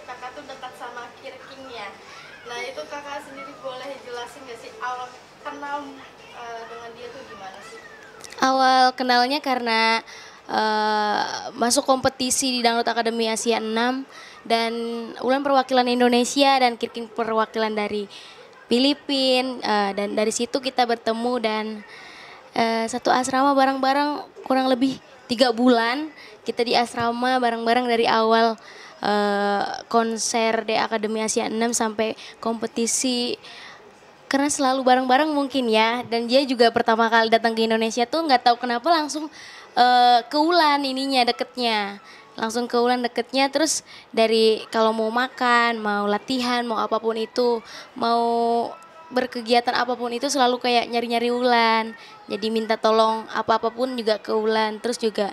kakak tuh dekat sama Kirking ya. Nah itu kakak sendiri boleh jelasin gak sih awal kenal dengan dia tuh gimana sih? Awal kenalnya karena masuk kompetisi di Dangdut Akademi Asia 6 dan Ulan perwakilan Indonesia dan Kirking perwakilan dari Filipina, dan dari situ kita bertemu dan satu asrama bareng-bareng kurang lebih 3 bulan kita di asrama bareng-bareng dari awal konser di Akademi Asia 6 sampai kompetisi karena selalu bareng-bareng mungkin ya, dan dia juga pertama kali datang ke Indonesia tuh nggak tahu kenapa langsung ke Ulan ininya deketnya, langsung ke Ulan deketnya. Terus dari kalau mau makan, mau latihan, mau apapun itu, mau berkegiatan apapun itu selalu kayak nyari-nyari Ulan, jadi minta tolong apa-apapun juga ke Ulan. Terus juga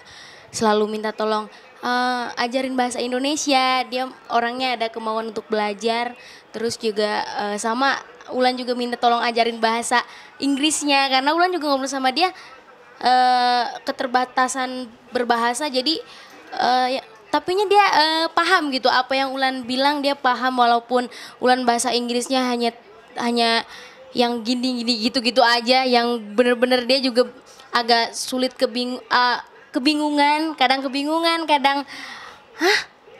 selalu minta tolong ajarin bahasa Indonesia, dia orangnya ada kemauan untuk belajar. Terus juga sama Ulan juga minta tolong ajarin bahasa Inggrisnya karena Ulan juga ngobrol sama dia keterbatasan berbahasa, jadi tapinya dia paham gitu apa yang Ulan bilang, dia paham walaupun Ulan bahasa Inggrisnya hanya hanya yang gini-gini gitu-gitu aja, yang bener-bener dia juga agak sulit kebingungan, kadang hah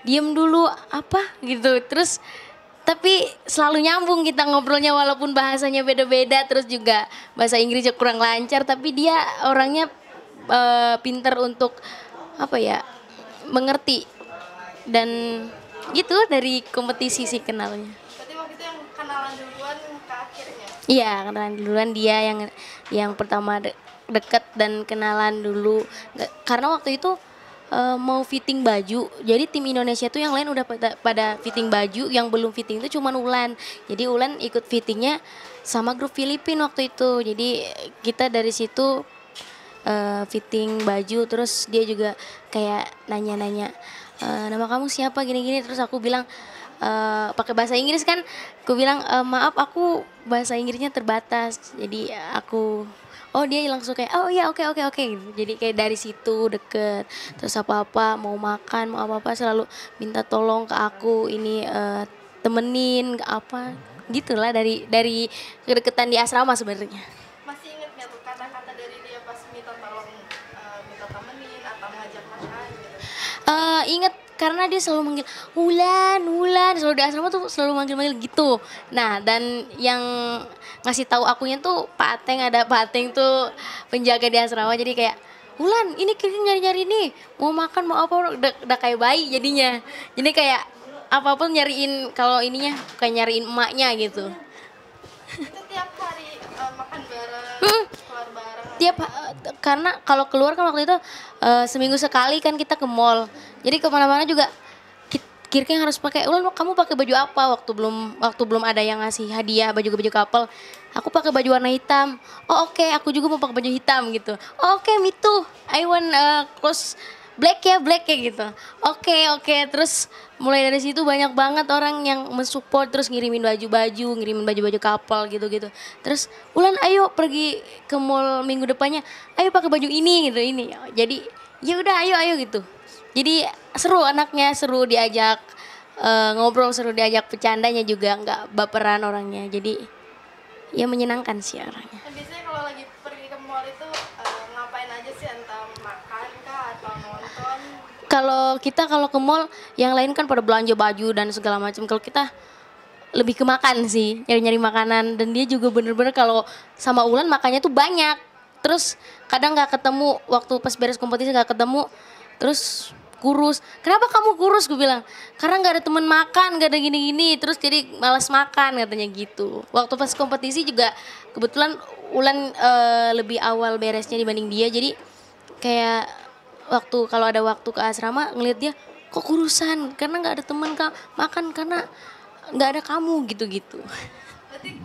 diem dulu apa gitu. Terus tapi selalu nyambung kita ngobrolnya walaupun bahasanya beda-beda. Terus juga bahasa Inggrisnya kurang lancar tapi dia orangnya pinter untuk apa ya, mengerti. Dan gitu dari kompetisi sih kenalnya. Berarti waktu itu yang kenalan duluan ke akhirnya. Iya, kenalan duluan dia yang pertama deket dan kenalan dulu. Karena waktu itu mau fitting baju. Jadi tim Indonesia tuh yang lain udah pada fitting baju, yang belum fitting itu cuman Ulan. Jadi Ulan ikut fittingnya sama grup Filipina waktu itu. Jadi kita dari situ fitting baju. Terus dia juga kayak nanya-nanya nama kamu siapa gini-gini. Terus aku bilang pakai bahasa Inggris kan. Aku bilang maaf aku bahasa Inggrisnya terbatas. Jadi aku oh dia langsung kayak oh iya oke oke oke gitu. Jadi kayak dari situ deket. Terus apa-apa mau makan mau apa-apa selalu minta tolong ke aku ini temenin apa gitulah, dari kedekatan di asrama sebenarnya. Masih inget nggak tuh kata-kata dari dia pas minta tolong, minta temenin atau ngajak makan gitu? Ingat karena dia selalu manggil Wulan, Wulan, selalu di asrama tuh selalu manggil-manggil gitu. Nah, dan yang ngasih tahu akunya tuh Pak Ateng, ada Pak Ateng tuh penjaga di asrama, jadi kayak Wulan, ini kita nyari-nyari nih, mau makan mau apa, udah kayak bayi jadinya. Jadi kayak apapun nyariin, kalau ininya kayak nyariin emaknya gitu. Itu tiap hari makan bareng, Hmm, keluar bareng atau tiap gimana? karena kalau keluar kan waktu itu seminggu sekali kan kita ke mall, jadi kemana-mana juga Kirking harus pakai ulan, kamu pakai baju apa, waktu belum ada yang ngasih hadiah baju couple, aku pakai baju warna hitam. Oh oke, aku juga mau pakai baju hitam gitu. Oh, oke me too, I want clothes black ya gitu. Oke oke, terus mulai dari situ banyak banget orang yang mensupport, terus ngirimin baju couple gitu-gitu. Terus Ulan ayo pergi ke mall minggu depannya, ayo pakai baju ini gitu ini. Jadi ya udah ayo ayo gitu. Jadi seru, anaknya seru diajak ngobrol, seru diajak bercandanya juga nggak baperan orangnya. Jadi ya menyenangkan sih orangnya. Nah, biasanya kalau lagi pergi ke mall itu ngapain aja sih, entah makan kah atau nonton? Kalau ke mall yang lain kan pada belanja baju dan segala macam. Kalau kita lebih ke makan sih, nyari-nyari makanan. Dan dia juga bener-bener kalau sama Ulan makannya tuh banyak. Terus kadang nggak ketemu waktu pas beres kompetisi, nggak ketemu. Terus kurus, kenapa kamu kurus, gue bilang karena nggak ada teman makan, nggak ada gini-gini, terus jadi malas makan katanya gitu. Waktu pas kompetisi juga kebetulan Ulan lebih awal beresnya dibanding dia, jadi kayak waktu kalau ada waktu ke asrama ngeliat dia kok kurusan karena nggak ada teman makan, karena nggak ada kamu gitu-gitu. Berarti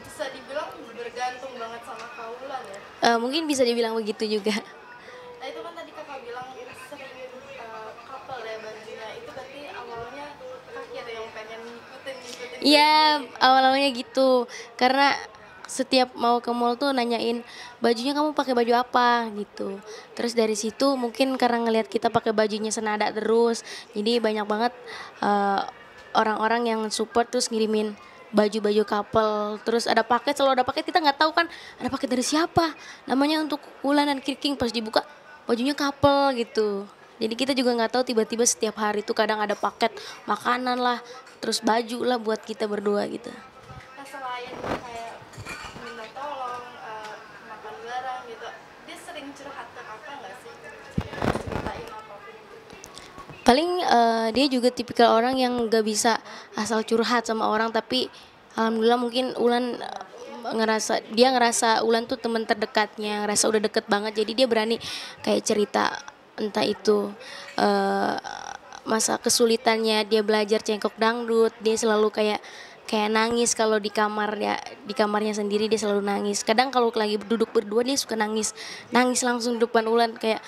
bisa dibilang bergantung banget sama kaulan ya. Mungkin bisa dibilang begitu juga. Nah itu kan tadi kakak bilang sering couple ya bajunya, itu berarti awalnya kakak ada yang pengen ngikutin. Iya, awal-awalnya gitu. Karena setiap mau ke mall tuh nanyain bajunya kamu pakai baju apa gitu. Terus dari situ mungkin karena ngelihat kita pakai bajunya senada terus, jadi banyak banget eh, orang-orang yang support terus ngirimin baju-baju couple. Terus ada paket, selalu ada paket, kita nggak tahu kan ada paket dari siapa, namanya untuk Wulan dan Kirking, pas dibuka bajunya couple gitu. Jadi kita juga nggak tahu, tiba-tiba setiap hari tuh kadang ada paket makanan lah, terus baju lah buat kita berdua gitu. Nah selain kayak minta tolong, makan bareng gitu, dia sering curhat ke kakak nggak sih? Ceritain apapun itu. Paling dia juga tipikal orang yang nggak bisa asal curhat sama orang, tapi alhamdulillah mungkin Ulan ngerasa Ulan tuh teman terdekatnya, ngerasa udah deket banget, jadi dia berani kayak cerita, entah itu eh, masa kesulitannya dia belajar cengkok dangdut. Dia selalu kayak kayak nangis kalau di kamar ya, di kamarnya sendiri dia selalu nangis. Kadang kalau lagi duduk berdua dia suka nangis, nangis langsung di depan Ulan, kayak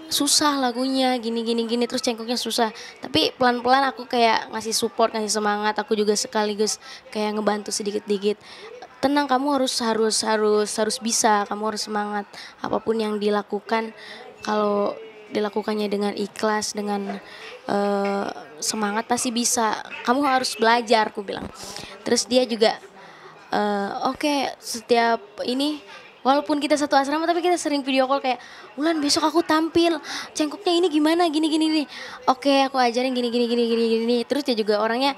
susah lagunya gini gini gini, terus cengkoknya susah. Tapi pelan-pelan aku kayak ngasih support, ngasih semangat, aku juga sekaligus kayak ngebantu sedikit-sedikit. Tenang, kamu harus bisa, kamu harus semangat. Apapun yang dilakukan, kalau dilakukannya dengan ikhlas, dengan eh, semangat, pasti bisa. Kamu harus belajar, aku bilang. Terus dia juga oke, setiap ini walaupun kita satu asrama tapi kita sering video call kayak, Wulan besok aku tampil, cengkoknya ini gimana, gini gini nih. Oke, aku ajarin gini gini gini gini gini. Terus dia juga orangnya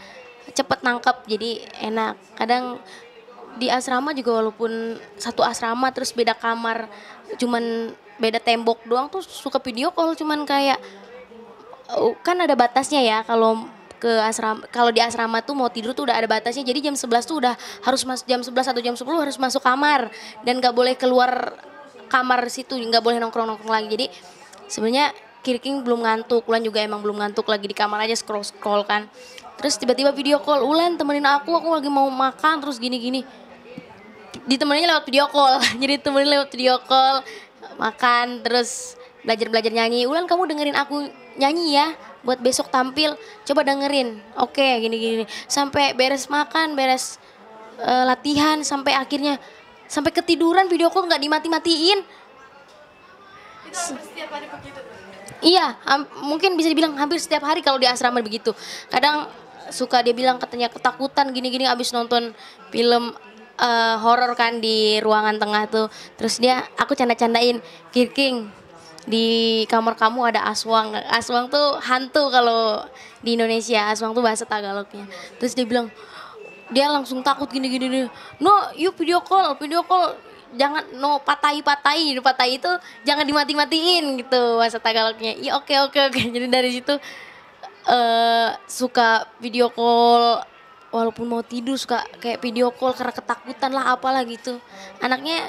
cepet nangkep, jadi enak. Kadang di asrama juga walaupun satu asrama terus beda kamar, cuman beda tembok doang tuh suka video call, cuman kayak kan ada batasnya ya. Kalau ke asrama, kalau di asrama tuh mau tidur tuh udah ada batasnya, jadi jam 11 tuh udah harus masuk, jam 11 atau jam 10 harus masuk kamar dan nggak boleh keluar kamar situ, nggak boleh nongkrong-nongkrong lagi. Jadi sebenarnya Kirking belum ngantuk, Ulan juga emang belum ngantuk, lagi di kamar aja scroll-scroll kan. Terus tiba-tiba video call, Ulan temenin aku lagi mau makan, terus gini-gini. Ditemeninnya lewat video call. Jadi temenin lewat video call, makan, terus belajar nyanyi. Ulan, kamu dengerin aku nyanyi ya buat besok tampil, coba dengerin. Oke, gini sampai beres makan, beres latihan, sampai akhirnya sampai ketiduran video call nggak dimati-matiin. Itu hampir setiap hari begitu tuh. Iya, mungkin bisa dibilang hampir setiap hari kalau di asrama begitu. Kadang suka dia bilang katanya ketakutan gini-gini abis nonton film horor kan di ruangan tengah tuh. Terus aku canda-candain, Kirking, di kamar kamu ada aswang. Aswang tuh hantu kalau di Indonesia, aswang tuh bahasa Tagalognya. Terus dia bilang, dia langsung takut gini-gini. No, you video call, jangan, no, patahi itu jangan dimati-matiin gitu bahasa Tagalognya. Iya, oke. Jadi dari situ suka video call, walaupun mau tidur suka kayak video call karena ketakutan lah apalah gitu. Anaknya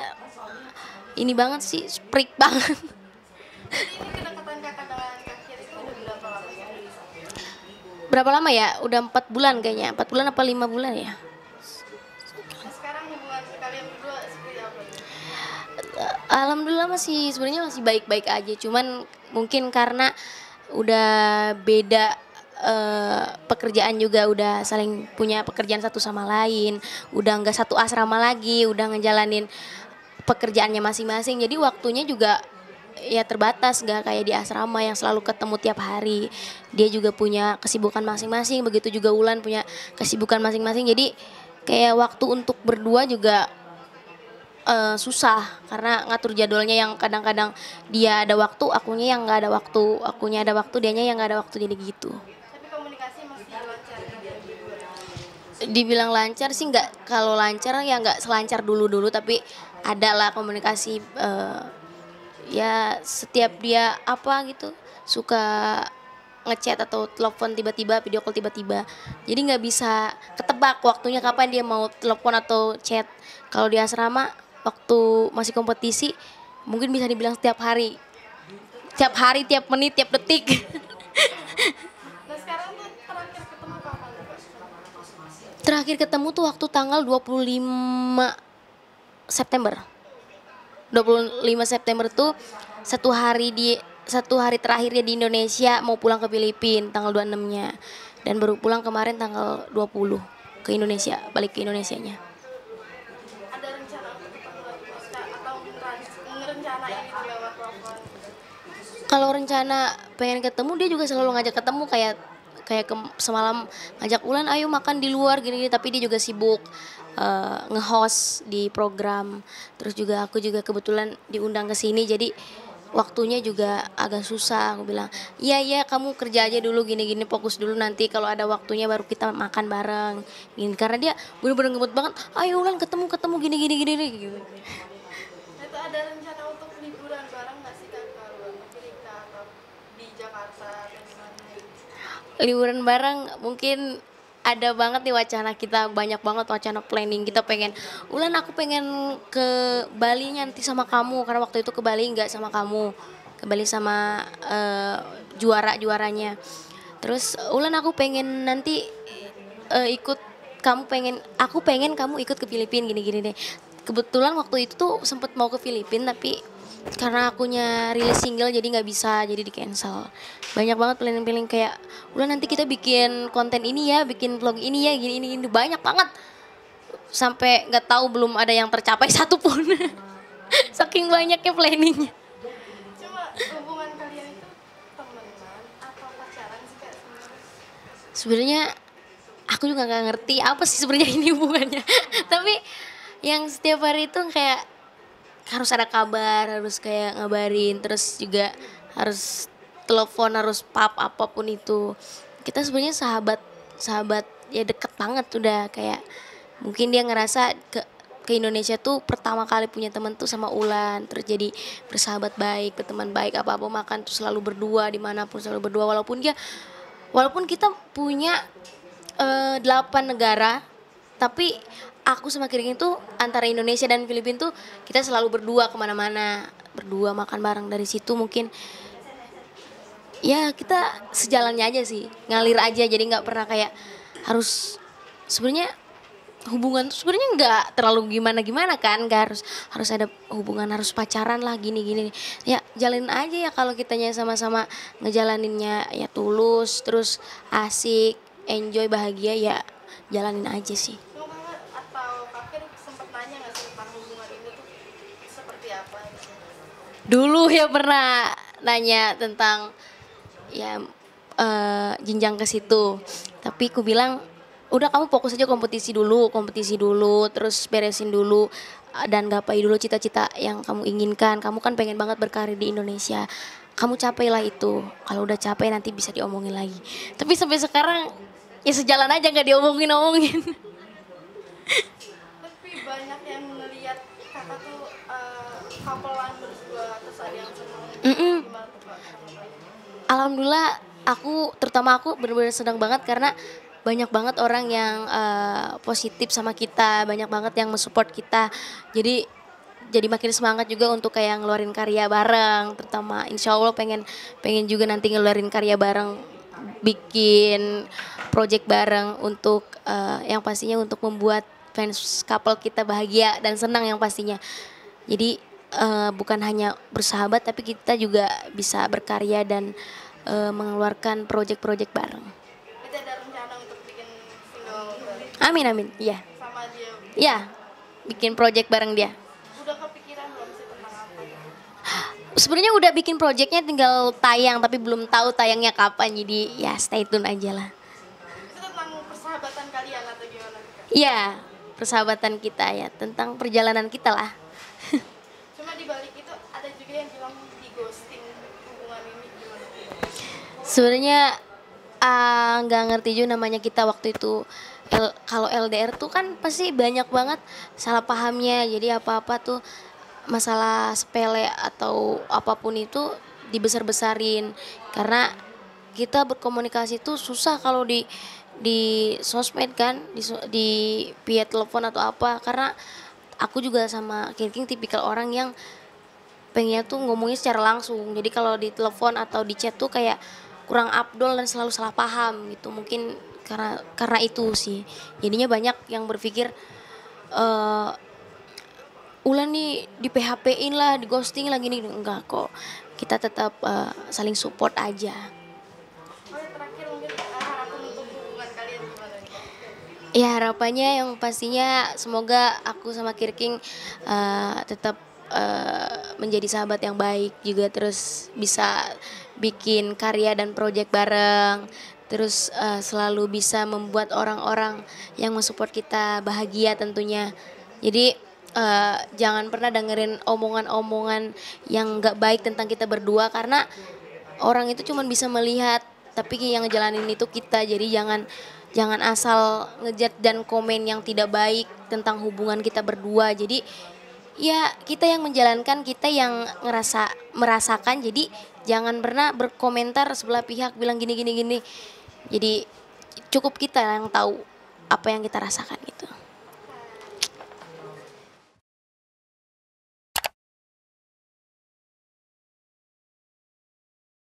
ini banget sih, freak banget. Jadi ini kedekatan kakak dengan Kak Kir itu udah berapa lama ya? Berapa lama ya? Udah 4 bulan kayaknya. 4 bulan apa 5 bulan ya? Nah, sekarang hubungan kalian berdua seperti apa? Alhamdulillah sebenarnya masih baik-baik aja. Cuman mungkin karena udah beda pekerjaan juga, udah saling punya pekerjaan satu sama lain, udah nggak satu asrama lagi, udah ngejalanin pekerjaannya masing-masing. Jadi waktunya juga ya terbatas, nggak kayak di asrama yang selalu ketemu tiap hari. Dia juga punya kesibukan masing-masing, begitu juga Wulan punya kesibukan masing-masing. Jadi kayak waktu untuk berdua juga susah karena ngatur jadwalnya, yang kadang-kadang dia ada waktu, akunya yang nggak ada waktu, akunya ada waktu, dianya yang nggak ada waktu, jadi gitu. Tapi komunikasi masih lancar kalian berdua? Dibilang lancar sih nggak, kalau lancar ya nggak selancar dulu, tapi ada lah komunikasi. Ya setiap dia apa gitu suka ngechat atau telepon tiba-tiba, video call tiba-tiba, jadi nggak bisa ketebak waktunya kapan dia mau telepon atau chat. Kalau di asrama waktu masih kompetisi mungkin bisa dibilang setiap hari, tiap menit, tiap detik. Nah sekarang tuh terakhir ketemu kapan tuh? Terakhir ketemu tuh waktu tanggal 25 September. 25 September tuh satu hari terakhirnya di Indonesia, mau pulang ke Filipina tanggal 26-nya, dan baru pulang kemarin tanggal 20 ke Indonesia, balik ke Indonesianya. Ada Kalau rencana pengen ketemu dia juga selalu ngajak ketemu, kayak kayak semalam ngajak Ulan ayo makan di luar gini-gini, tapi dia juga sibuk nge-host di program. Terus juga aku juga kebetulan diundang ke sini, jadi waktunya juga agak susah. Aku bilang iya iya kamu kerja aja dulu gini-gini, fokus dulu, nanti kalau ada waktunya baru kita makan bareng gini, karena dia bener-bener ngebut banget, ayo Ulan ketemu ketemu gini gini gini, gini gitu. Itu ada rencana untuk liburan bareng nggak sih kak ke luar negeri kak, atau di Jakarta atau di mana gitu? Liburan bareng mungkin ada banget nih wacana kita, banyak banget wacana planning kita pengen, Ulan aku pengen ke Bali nanti sama kamu, karena waktu itu ke Bali nggak sama kamu, ke Bali sama juaranya. Terus Ulan aku pengen nanti ikut, aku pengen kamu ikut ke Filipina gini-gini deh. Kebetulan waktu itu tuh sempet mau ke Filipina, tapi karena akunya rilis single jadi nggak bisa, jadi di cancel. Banyak banget planning-planning kayak udah nanti kita bikin konten ini ya, bikin vlog ini ya, gini ini banyak banget, sampai nggak tahu belum ada yang tercapai satu pun. Saking banyaknya planningnya. Cuma hubungan kalian itu temenan atau pacaran sih kak sebenarnya? Sebenarnya aku juga nggak ngerti apa sih sebenarnya ini hubungannya. Tapi yang setiap hari itu kayak harus ada kabar, harus kayak ngabarin, terus juga harus telepon, harus pap apapun itu. Kita sebenarnya sahabat, sahabat ya deket banget udah, kayak mungkin dia ngerasa ke Indonesia tuh pertama kali punya temen tuh sama Ulan, terus jadi bersahabat baik, berteman baik, apa-apa makan tuh selalu berdua, dimanapun selalu berdua, walaupun kita punya 8 negara, tapi aku sama Kiring itu antara Indonesia dan Filipina tuh kita selalu berdua kemana-mana, berdua makan bareng. Dari situ mungkin ya kita sejalannya aja sih, ngalir aja, jadi nggak pernah kayak harus, sebenarnya hubungan tuh sebenarnya nggak terlalu gimana gimana kan, nggak harus ada hubungan, harus pacaran lah gini gini, ya jalanin aja ya, kalau kitanya sama-sama ngejalaninnya ya tulus, terus asik, enjoy, bahagia, ya jalanin aja sih. Cuma kakak atau kakak sempat nanya nggak sih tentang hubungan ini tuh seperti apa gitu? Dulu ya pernah nanya tentang ya jenjang ke situ, tapi ku bilang udah kamu fokus aja kompetisi dulu, terus beresin dulu dan gapai dulu cita-cita yang kamu inginkan. Kamu kan pengen banget berkarir di Indonesia, kamu capailah itu, kalau udah capek nanti bisa diomongin lagi. Tapi sampai sekarang ya sejalan aja, nggak diomongin. Tapi banyak yang ngelihat kakak tuh couple-an berdua, terus ada yang seneng. Mm-mm. Gimana tuh kak? Alhamdulillah, terutama aku benar-benar senang banget karena banyak banget orang yang positif sama kita, banyak banget yang mensupport kita. Jadi makin semangat juga untuk kayak ngeluarin karya bareng, terutama insya Allah pengen juga nanti ngeluarin karya bareng, bikin project bareng untuk yang pastinya untuk membuat fans couple kita bahagia dan senang yang pastinya. Jadi bukan hanya bersahabat, tapi kita juga bisa berkarya dan mengeluarkan project-project bareng. Berarti ada rencana untuk bikin single bareng Amin amin, iya. sama dia? Ya, bikin project bareng dia. Udah kepikiran belum sih tentang apa gitu? Sebenarnya udah bikin projectnya, tinggal tayang, tapi belum tahu tayangnya kapan. Jadi ya stay tune aja lah. Itu tentang persahabatan kalian atau gimana tuh kak? Iya, persahabatan kita ya, tentang perjalanan kita lah. Cuma di balik itu ada juga yang bilang di ghosting hubungan ini gimana? Sebenarnya nggak ngerti juga namanya kita waktu itu. Kalau LDR tuh kan pasti banyak banget salah pahamnya. Jadi apa-apa tuh masalah sepele atau apapun itu dibesar-besarin, karena kita berkomunikasi tuh susah kalau di sosmed kan, di via telepon atau apa, karena aku juga sama King tipikal orang yang pengennya tuh ngomongnya secara langsung. Jadi kalau di telepon atau di chat tuh kayak kurang afdol dan selalu salah paham gitu. Mungkin karena itu sih. Jadinya banyak yang berpikir eh Ulan nih di PHP-in lah, di ghosting lah gini. Enggak kok. Kita tetap saling support aja. Oh ya terakhir mungkin harapan untuk hubungan kalian gimana nih kak? Ya harapannya yang pastinya semoga aku sama Kirking tetap menjadi sahabat yang baik juga, terus bisa bikin karya dan project bareng, terus selalu bisa membuat orang-orang yang mensupport kita bahagia tentunya. Jadi jangan pernah dengerin omongan-omongan yang nggak baik tentang kita berdua, karena orang itu cuma bisa melihat tapi yang ngejalanin itu kita. Jadi jangan jangan asal ngejat dan komen yang tidak baik tentang hubungan kita berdua. Jadi ya kita yang menjalankan, kita yang merasakan. Jadi jangan pernah berkomentar sebelah pihak bilang gini gini gini. Jadi cukup kita yang tahu apa yang kita rasakan gitu.